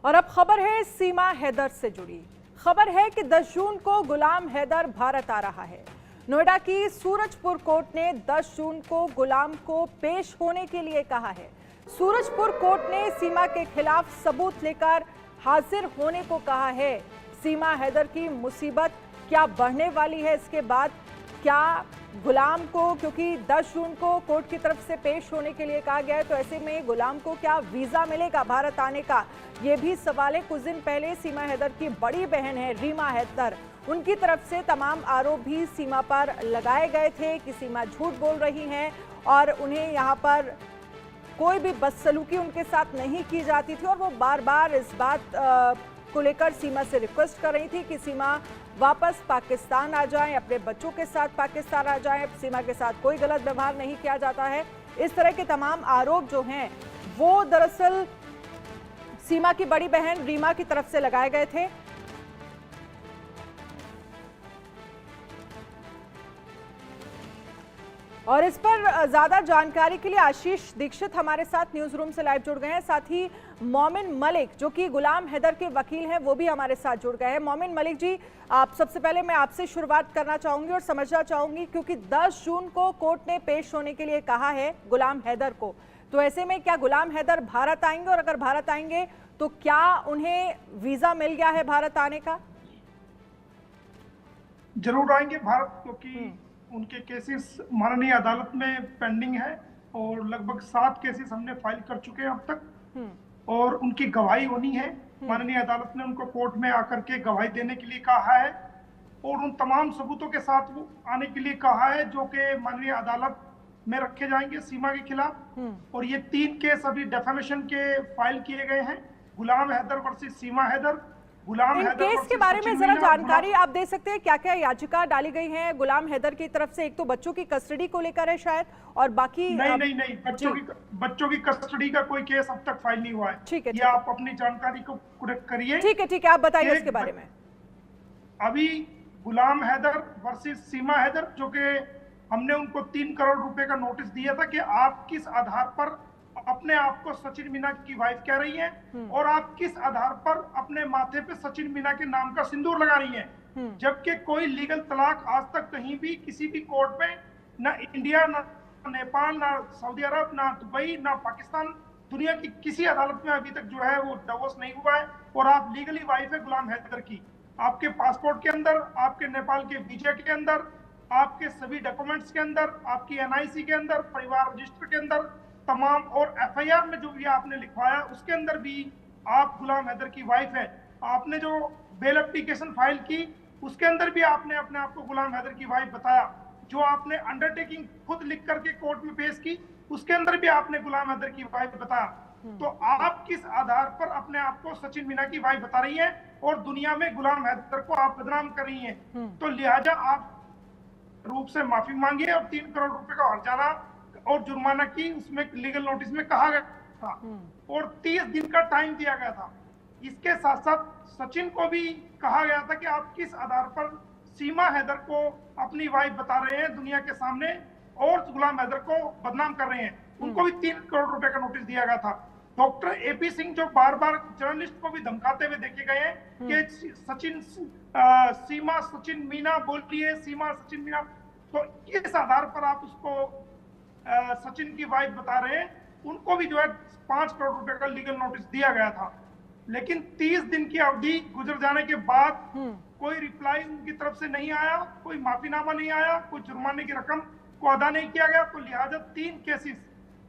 और अब खबर है सीमा हैदर से जुड़ी। खबर है कि 10 जून को गुलाम हैदर भारत आ रहा है। नोएडा की सूरजपुर कोर्ट ने 10 जून को गुलाम को पेश होने के लिए कहा है। सूरजपुर कोर्ट ने सीमा के खिलाफ सबूत लेकर हाजिर होने को कहा है। सीमा हैदर की मुसीबत क्या बढ़ने वाली है इसके बाद? क्या गुलाम को, क्योंकि 10 जून को कोर्ट की तरफ से पेश होने के लिए कहा गया है, तो ऐसे में गुलाम को क्या वीजा मिलेगा भारत आने का, ये भी सवाल है। कुछ दिन पहले सीमा हैदर की बड़ी बहन है रीमा हैदर, उनकी तरफ से तमाम आरोप भी सीमा पर लगाए गए थे कि सीमा झूठ बोल रही हैं और उन्हें यहाँ पर कोई भी बदसलूकी उनके साथ नहीं की जाती थी। और वो बार बार इस बात को लेकर सीमा से रिक्वेस्ट कर रही थी कि सीमा वापस पाकिस्तान आ जाएं, अपने बच्चों के साथ पाकिस्तान आ जाएं, सीमा के साथ कोई गलत व्यवहार नहीं किया जाता है। इस तरह के तमाम आरोप जो हैं वो दरअसल सीमा की बड़ी बहन रीमा की तरफ से लगाए गए थे। और इस पर ज्यादा जानकारी के लिए आशीष दीक्षित हमारे साथ न्यूज रूम से लाइव जुड़ गए हैं। साथ ही मोमिन मलिक जो कि गुलाम हैदर के वकील हैं वो भी हमारे साथ जुड़ गए हैं। मोमिन मलिक जी, आप सबसे पहले मैं आपसे शुरुआत करना चाहूंगी और समझना चाहूंगी, क्योंकि 10 जून को कोर्ट ने पेश होने के लिए कहा है गुलाम हैदर को, तो ऐसे में क्या गुलाम हैदर भारत आएंगे, और अगर भारत आएंगे तो क्या उन्हें वीजा मिल गया है भारत आने का? जरूर आएंगे भारत, क्योंकि उनके केसेस माननीय अदालत में पेंडिंग है और लगभग 7 केसेस हमने फाइल कर चुके हैं अब तक, और उनकी गवाही होनी है। माननीय अदालत ने उनको कोर्ट में आकर के गवाही देने के लिए कहा है और उन तमाम सबूतों के साथ वो आने के लिए कहा है जो कि माननीय अदालत में रखे जाएंगे सीमा के खिलाफ। और ये 3 केस अभी डेफेमेशन के फाइल किए गए हैं, गुलाम हैदर वर्सेस सीमा हैदर। गुलाम हैदर केस के बारे में जरा जानकारी आप दे सकते हैं? क्या क्या याचिका डाली गई है गुलाम हैदर की तरफ से? एक तो बच्चों की कस्टडी को लेकर है शायद, और बाकी नहीं, बच्चों की कस्टडी का कोई केस अब तक फाइल नहीं हुआ है। ठीक है, ये आप अपनी जानकारी को करेक्ट करिए। ठीक है, आप बताइए उसके बारे में। अभी गुलाम हैदर वर्सेस सीमा हैदर, जो कि हमने उनको 3 करोड़ रुपए का नोटिस दिया था कि आप किस आधार पर अपने आप को सचिन मीना की वाइफ कह रही हैं और आप किस आधार पर अपने माथे पे सचिन मीना के नाम का सिंदूर लगा रही हैं, जबकि कोई लीगल तलाक आज तक कहीं भी किसी भी कोर्ट में, ना इंडिया, ना नेपाल, ना सऊदी अरब, ना दुबई, ना पाकिस्तान, दुनिया की किसी अदालत में अभी तक जो है वो डिवोर्स नहीं हुआ है। और आप लीगली वाइफ है गुलाम हैदर की। आपके पासपोर्ट के अंदर, आपके नेपाल के वीजा के अंदर, आपके सभी डॉक्यूमेंट्स के अंदर, आपकी NIC के अंदर, परिवार रजिस्टर के अंदर तमाम, और FIR में जो भी आपने लिखवाया उसके अंदर भी आप गुलाम हैदर की वाइफ है। आपने जो बेल एप्लीकेशन फाइल की उसके अंदर भी आपने अपने आप को गुलाम हैदर की वाइफ बताया। जो आपने अंडरटेकिंग खुद लिख करके कोर्ट में पेश की उसके अंदर भी आपने गुलाम हैदर की वाइफ बताया। तो आप किस आधार पर अपने आप को सचिन मीना की वाइफ बता रही हैं और दुनिया में गुलाम हैदर को आप बदनाम कर रही हैं? तो लिहाजा आप रूप से माफी मांगिए और 3 करोड़ रुपए का हर्जाना और जुर्माना की उसमें लीगल नोटिस में कहा गया था और 30 दिन का टाइम दिया गया था। इसके साथ साथ सचिन को भी कहा गया था कि आप किस आधार पर सीमा हैदर को अपनी वाइफ बता रहे हैं दुनिया के सामने और गुलाम हैदर को बदनाम कर रहे हैं। उनको भी 3 करोड़ रुपए का नोटिस दिया गया था। डॉक्टर AP सिंह जो बार बार जर्नलिस्ट को भी धमकाते हुए देखे गए हैं कि सीमा सचिन मीना बोलती है, सीमा सचिन मीना, तो इस आधार पर आप उसको सचिन की वाइफ बता रहे हैं। उनको भी जो है 5 करोड़ रुपए का लीगल नोटिस दिया गया था, लेकिन 30 दिन की अवधि गुजर जाने के बाद कोई रिप्लाई उनकी तरफ से नहीं आया, कोई माफीनामा नहीं आया, कोई जुर्माने की रकम को अदा नहीं किया गया। तो लिहाजा 3 cases,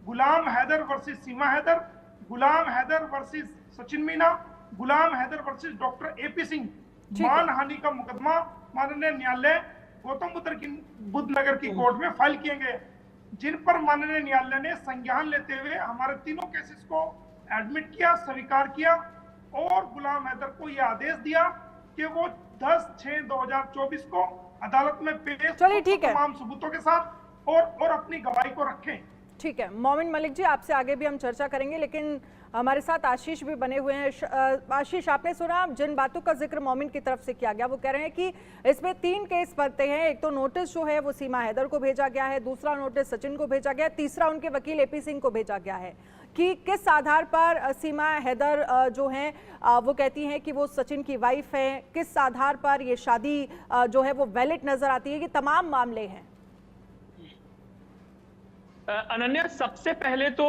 Ghulam Haider versus Seema Haider, Ghulam Haider versus Sachin Meena, Ghulam Haider versus doctor AP Singh, मानहानि का मुकदमा माननीय न्यायालय गौतम बुद्ध नगर की कोर्ट में फाइल किए गए, जिन पर माननीय न्यायालय ने संज्ञान लेते हुए हमारे तीनों केसेस को एडमिट किया, स्वीकार किया और गुलाम हैदर को यह आदेश दिया कि वो 10/6/2024 को अदालत में पेश तमाम सबूतों के साथ और अपनी गवाही को रखें। ठीक है मोमिन मलिक जी, आपसे आगे भी हम चर्चा करेंगे, लेकिन हमारे साथ आशीष भी बने हुए हैं। आशीष, आपने सुना जिन बातों का जिक्र मोमिन की तरफ से किया गया, वो कह रहे हैं कि इसमें 3 केस बनते हैं। एक तो नोटिस जो है वो सीमा हैदर को भेजा गया है, दूसरा नोटिस सचिन को भेजा गया, तीसरा उनके वकील AP सिंह को भेजा गया है। कि किस आधार पर सीमा हैदर जो हैं वो कहती हैं कि वो सचिन की वाइफ है, किस आधार पर ये शादी जो है वो वैलिड नजर आती है, कि तमाम मामले हैं। अनन्या, सबसे पहले तो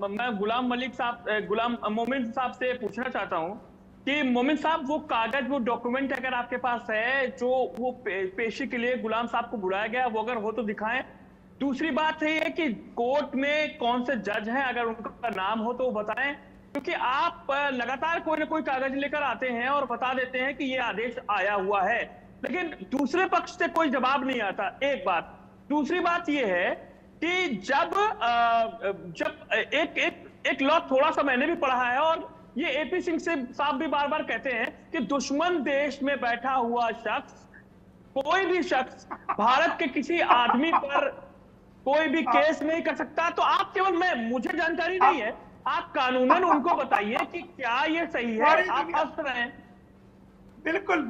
मैं गुलाम मोमिन साहब से पूछना चाहता हूं कि मोमिन साहब, वो कागज, वो डॉक्यूमेंट अगर आपके पास है जो वो पेशी के लिए गुलाम साहब को बुलाया गया, वो अगर हो तो दिखाएं। दूसरी बात है कि कोर्ट में कौन से जज हैं, अगर उनका नाम हो तो वो बताएं, क्योंकि आप लगातार कोई ना कोई कागज लेकर आते हैं और बता देते हैं कि ये आदेश आया हुआ है, लेकिन दूसरे पक्ष से कोई जवाब नहीं आता। एक बात। दूसरी बात ये है कि जब एक लॉ थोड़ा सा मैंने भी पढ़ा है, और ये एपी सिंह से साहब भी बार बार कहते हैं कि दुश्मन देश में बैठा हुआ शख्स, कोई भी शख्स भारत के किसी आदमी पर कोई भी केस नहीं कर सकता। तो आप केवल, मुझे जानकारी नहीं है, आप कानूनन उनको बताइए कि क्या ये सही है। आप हंस रहे हैं। बिल्कुल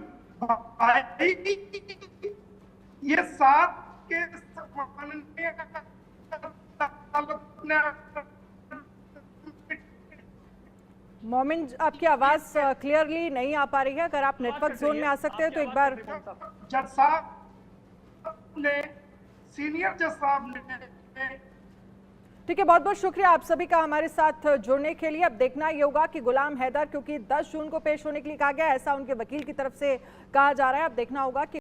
भाई, ये 7 के मोमिन, आपकी आवाज क्लियरली नहीं आ पा रही है, अगर आप नेटवर्क जोन में आ सकते हैं तो एक बार। जज साहब ने, सीनियर जज साहब ने। ठीक है, बहुत बहुत शुक्रिया आप सभी का हमारे साथ जुड़ने के लिए। अब देखना ये होगा कि गुलाम हैदर, क्योंकि 10 जून को पेश होने के लिए कहा गया, ऐसा उनके वकील की तरफ से कहा जा रहा है, अब देखना होगा कि